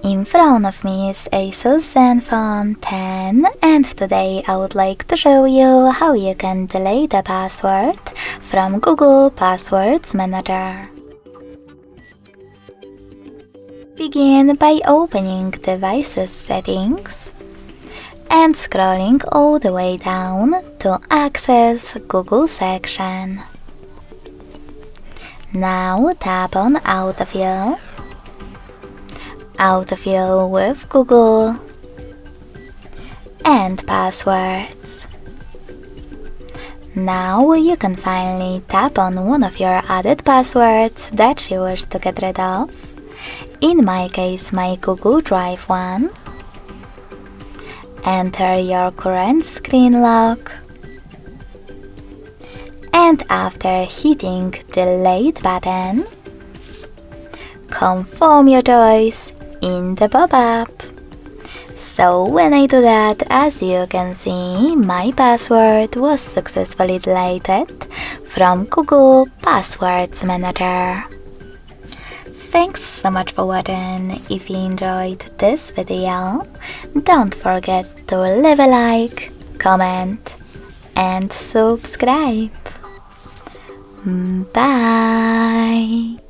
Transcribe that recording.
In front of me is ASUS ZENFONE 10, and today I would like to show you how you can delete a password from Google Passwords Manager. Begin by opening Devices Settings and scrolling all the way down to access Google section. Now tap on Autofill. Autofill with Google and passwords. Now you can finally tap on one of your added passwords that you wish to get rid of. In my case, my Google Drive one. Enter your current screen lock. And after hitting the Delete button, confirm your choice in the pop-up. So when I do that, as you can see, my password was successfully deleted from Google Passwords Manager. Thanks so much for watching. If you enjoyed this video, don't forget to leave a like, comment and subscribe. Bye!